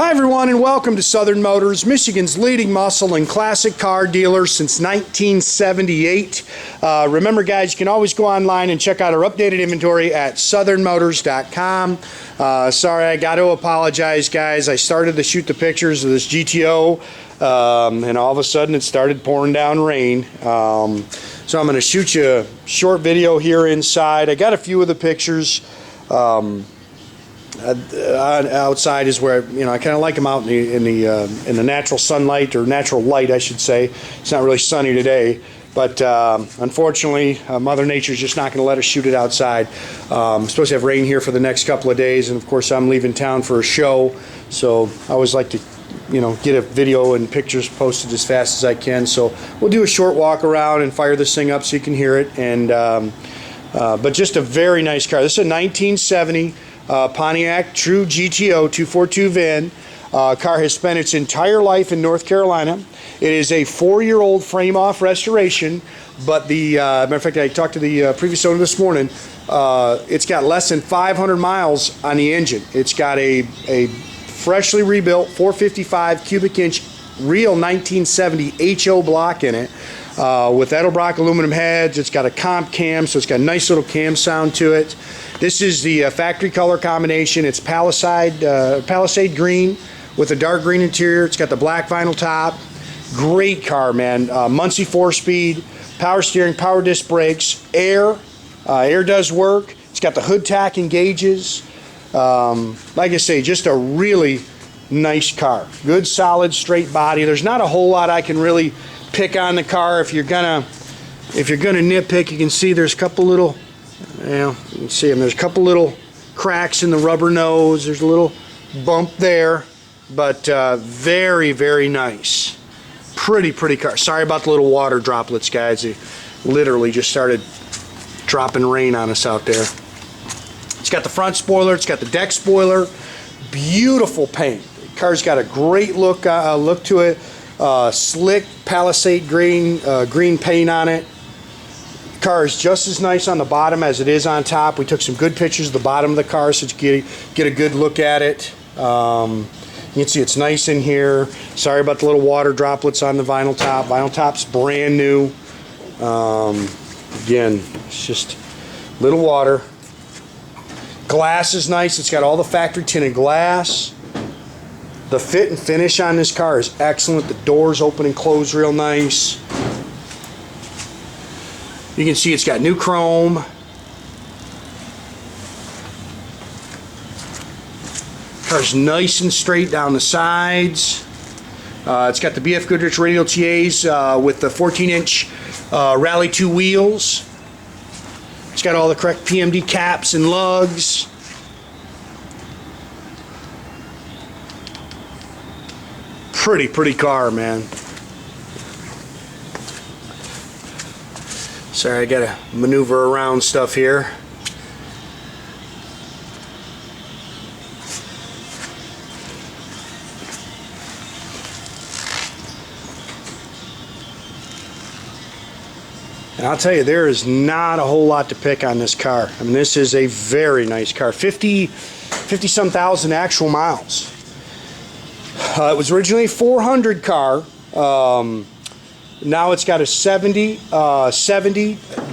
Hi everyone, and welcome to Southern Motors, Michigan's leading muscle and classic car dealer since 1978. Remember guys, you can always go online and check out our updated inventory at southernmotors.com. Sorry, I got to apologize guys. I started to shoot the pictures of this GTO and all of a sudden it started pouring down rain. So I'm going to shoot you a short video here inside. I got a few of the pictures. Outside is where I kind of like them out in the natural sunlight, or natural light I should say. It's not really sunny today, but unfortunately Mother Nature's just not going to let us shoot it outside. I'm supposed to have rain here for the next couple of days, and of course I'm leaving town for a show, so I always like to get a video and pictures posted as fast as I can. So we'll do a short walk around and fire this thing up so you can hear it. And but just a very nice car. This is a 1970 Pontiac True GTO 242 VIN. Car has spent its entire life in North Carolina. It is a 4-year-old frame-off restoration, but the matter of fact, I talked to the previous owner this morning. It's got less than 500 miles on the engine. It's got a freshly rebuilt 455 cubic inch real 1970 HO block in it, with Edelbrock aluminum heads. It's got a comp cam, so it's got a nice little cam sound to it. This is the factory color combination. It's Palisade green with a dark green interior. It's got the black vinyl top. Great car, man. Muncie 4-speed, power steering, power disc brakes, air does work. It's got the hood tach and gauges. Like I say, just a really nice car. Good, solid, straight body. There's not a whole lot I can really pick on the car. If you're gonna nitpick, you can see there's a couple little, you can see them. There's a couple little cracks in the rubber nose. There's a little bump there, but very, very nice. Pretty car. Sorry about the little water droplets, guys. They literally just started dropping rain on us out there. It's got the front spoiler. It's got the deck spoiler. Beautiful paint. The car's got a great look to it. Slick Palisade green paint on it. The car is just as nice on the bottom as it is on top. We took some good pictures of the bottom of the car so you get a good look at it. You can see it's nice in here. Sorry about the little water droplets on the vinyl top. Vinyl top's brand new. Again, it's just little water. Glass is nice. It's got all the factory tinted glass. The fit and finish on this car is excellent. The doors open and close real nice. You can see it's got new chrome. Car's nice and straight down the sides. It's got the BF Goodrich Radial TAs with the 14-inch Rally 2 wheels. It's got all the correct PMD caps and lugs. Pretty car, man. Sorry, I gotta maneuver around stuff here. And I'll tell you, there is not a whole lot to pick on this car. I mean, this is a very nice car. 50-some thousand actual miles. It was originally a 400 car. Now it's got a 70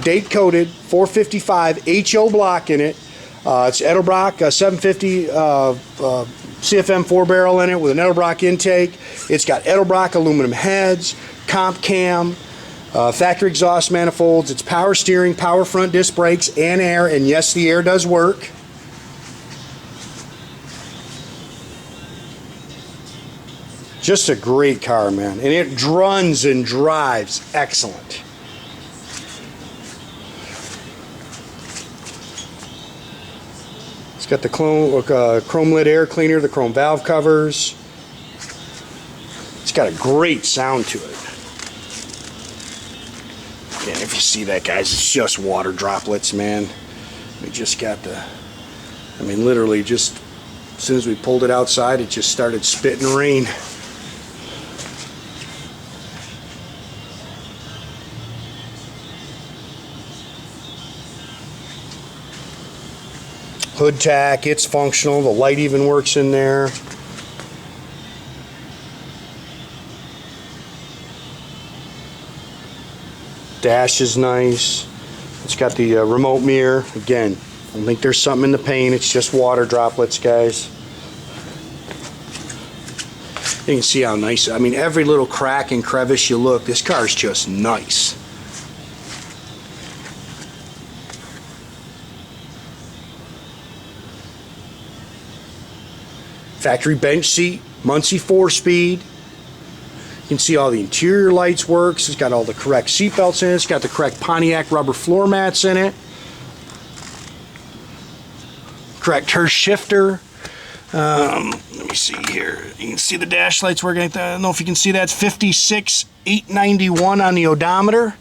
date coded 455 HO block in it. It's Edelbrock 750 CFM 4-barrel in it with an Edelbrock intake. It's got Edelbrock aluminum heads, comp cam, factory exhaust manifolds. It's power steering, power front disc brakes, and air. And yes, the air does work. Just a great car, man. And it runs and drives excellent. It's got the chrome lid air cleaner, the chrome valve covers. It's got a great sound to it. And if you see that, guys, it's just water droplets, man. We just got literally just as soon as we pulled it outside, it just started spitting rain. Hood tach, it's functional. The light even works in there. Dash is nice. It's got the remote mirror. Again, I don't think there's something in the paint. It's just water droplets, guys. You can see how nice. I mean, every little crack and crevice you look, this car is just nice. Factory bench seat, Muncie 4-speed. You can see all the interior lights works. It's got all the correct seat belts in it. It's got the correct Pontiac rubber floor mats in it. Correct Hurst shifter. Let me see here. You can see the dash lights working. I don't know if you can see that. It's 56,891 on the odometer.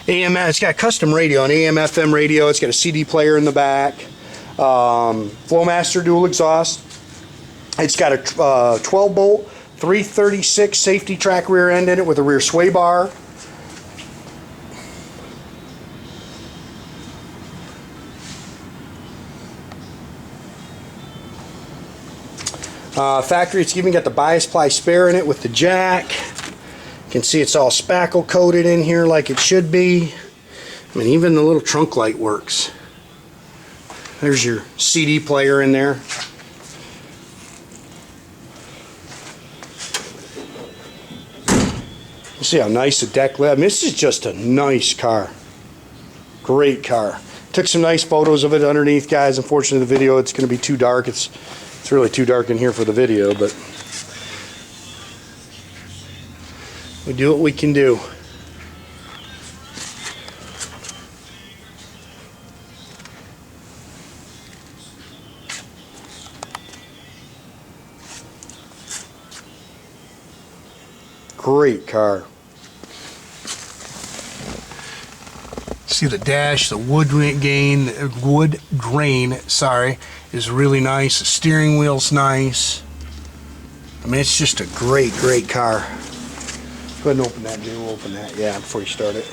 It's got a custom radio, an AM FM radio. It's got a CD player in the back. Flowmaster dual exhaust. It's got a 12-bolt 336 safety track rear end in it with a rear sway bar. Factory, it's even got the bias ply spare in it with the jack. You can see it's all spackle coated in here like it should be. I mean, even the little trunk light works. There's your CD player in there. You see how nice the deck lid. I mean, this is just a nice car. Great car. Took some nice photos of it underneath, guys. Unfortunately, the video, it's going to be too dark. It's really too dark in here for the video, but we do what we can do. Great car. See the dash, the wood grain, sorry, is really nice. The steering wheel's nice. I mean, it's just a great, great car. Go ahead and open that, Jay. We'll open that, yeah, before you start it.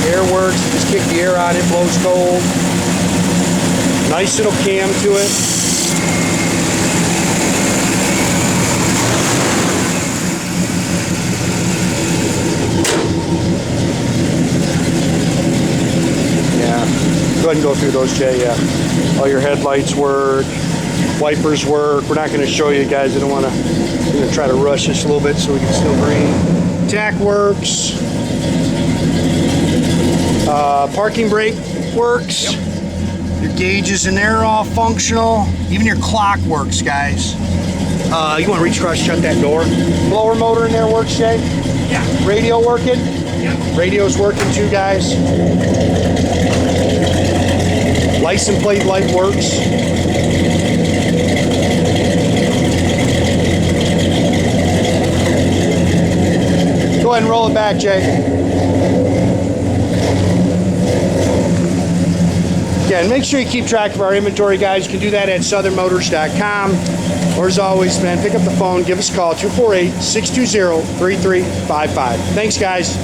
Air works, just kick the air on it, blows cold. Nice little cam to it. Yeah, go ahead and go through those, Jay. Yeah, all your headlights work, wipers work. We're not going to show you guys. I don't want to. We're going to try to rush this a little bit so we can still green. Tach works. Parking brake works. Yep. Your gauges in there are all functional. Even your clock works, guys. You want to reach across, shut that door. Blower motor in there works, Jay? Yeah. Radio working? Yeah. Radio's working too, guys. License plate light works. Go ahead and roll it back, Jay. Again, make sure you keep track of our inventory, guys. You can do that at southernmotors.com. Or as always, man, pick up the phone, give us a call, 248-620-3355. Thanks, guys.